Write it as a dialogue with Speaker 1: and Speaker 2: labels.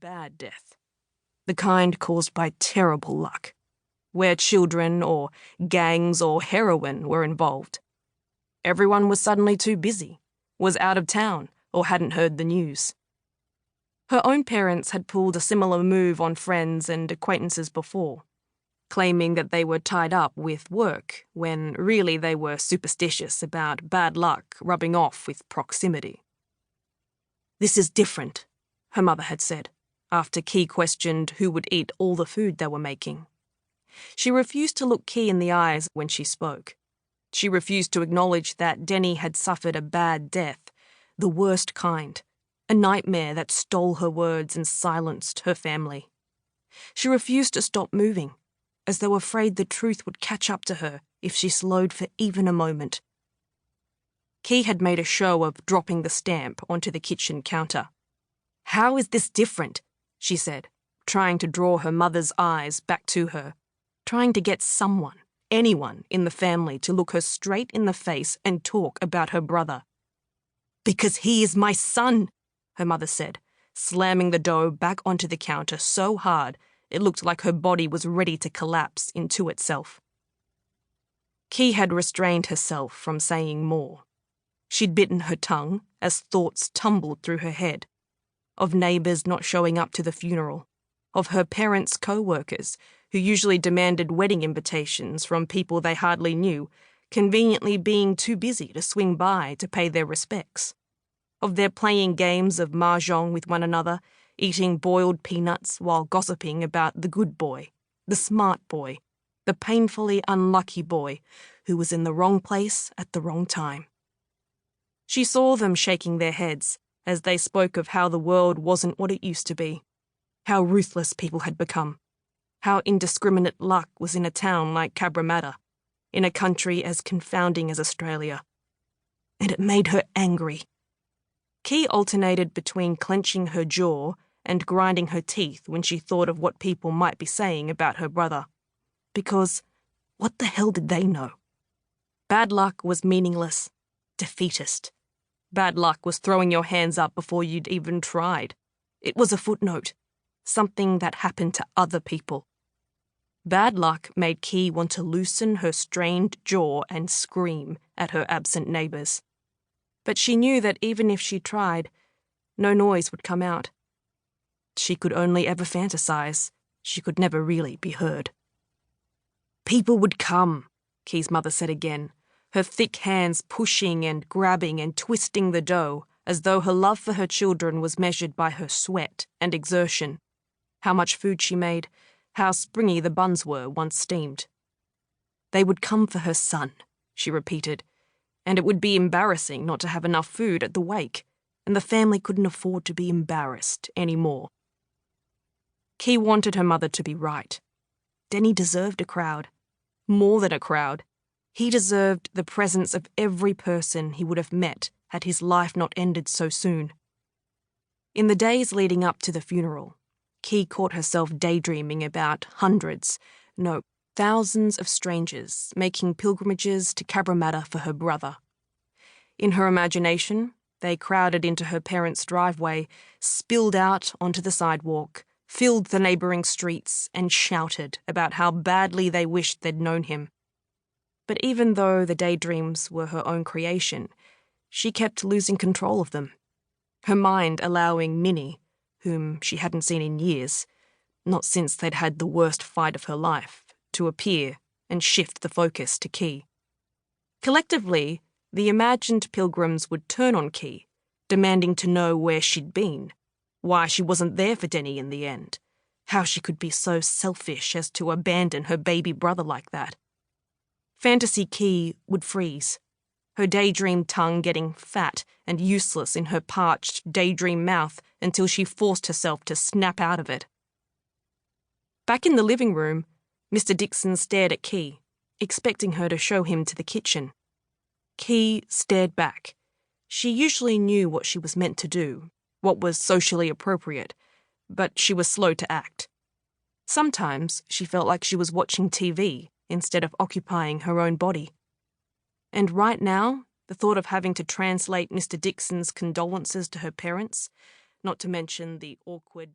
Speaker 1: bad death. The kind caused by terrible luck, where children or gangs or heroin were involved. Everyone was suddenly too busy, was out of town, or hadn't heard the news. Her own parents had pulled a similar move on friends and acquaintances before, claiming that they were tied up with work when really they were superstitious about bad luck rubbing off with proximity. "This is different," her mother had said, after Ky questioned who would eat all the food they were making. She refused to look Ky in the eyes when she spoke. She refused to acknowledge that Denny had suffered a bad death, the worst kind, a nightmare that stole her words and silenced her family. She refused to stop moving, as though afraid the truth would catch up to her if she slowed for even a moment. Ky had made a show of dropping the stamp onto the kitchen counter. "How is this different?" she said, trying to draw her mother's eyes back to her, trying to get someone, anyone in the family to look her straight in the face and talk about her brother. "Because he is my son," her mother said, slamming the dough back onto the counter so hard it looked like her body was ready to collapse into itself. Ky had restrained herself from saying more. She'd bitten her tongue as thoughts tumbled through her head, of neighbours not showing up to the funeral, of her parents' co-workers who usually demanded wedding invitations from people they hardly knew, conveniently being too busy to swing by to pay their respects, of their playing games of mahjong with one another, eating boiled peanuts while gossiping about the good boy, the smart boy, the painfully unlucky boy who was in the wrong place at the wrong time. She saw them shaking their heads as they spoke of how the world wasn't what it used to be, how ruthless people had become, how indiscriminate luck was in a town like Cabramatta, in a country as confounding as Australia. And it made her angry. Ky alternated between clenching her jaw and grinding her teeth when she thought of what people might be saying about her brother. Because what the hell did they know? Bad luck was meaningless, defeatist. Bad luck was throwing your hands up before you'd even tried. It was a footnote, something that happened to other people. Bad luck made Ky want to loosen her strained jaw and scream at her absent neighbours. But she knew that even if she tried, no noise would come out. She could only ever fantasize. She could never really be heard. "People would come," Ky's mother said again, her thick hands pushing and grabbing and twisting the dough as though her love for her children was measured by her sweat and exertion, how much food she made, how springy the buns were once steamed. "They would come for her son," she repeated, "and it would be embarrassing not to have enough food at the wake, and the family couldn't afford to be embarrassed anymore." Ky wanted her mother to be right. Denny deserved a crowd. More than a crowd. He deserved the presence of every person he would have met had his life not ended so soon. In the days leading up to the funeral, Ky caught herself daydreaming about hundreds, no, thousands of strangers making pilgrimages to Cabramatta for her brother. In her imagination, they crowded into her parents' driveway, spilled out onto the sidewalk, filled the neighbouring streets, and shouted about how badly they wished they'd known him. But even though the daydreams were her own creation, she kept losing control of them, her mind allowing Minnie, whom she hadn't seen in years, not since they'd had the worst fight of her life, to appear and shift the focus to Ky. Collectively, the imagined pilgrims would turn on Ky, demanding to know where she'd been, why she wasn't there for Denny in the end, how she could be so selfish as to abandon her baby brother like that. Fantasy Ky would freeze, her daydream tongue getting fat and useless in her parched daydream mouth until she forced herself to snap out of it. Back in the living room, Mr. Dixon stared at Ky, expecting her to show him to the kitchen. Ky stared back. She usually knew what she was meant to do, what was socially appropriate, but she was slow to act. Sometimes she felt like she was watching TV instead of occupying her own body. And right now, the thought of having to translate Mr. Dixon's condolences to her parents, not to mention the awkward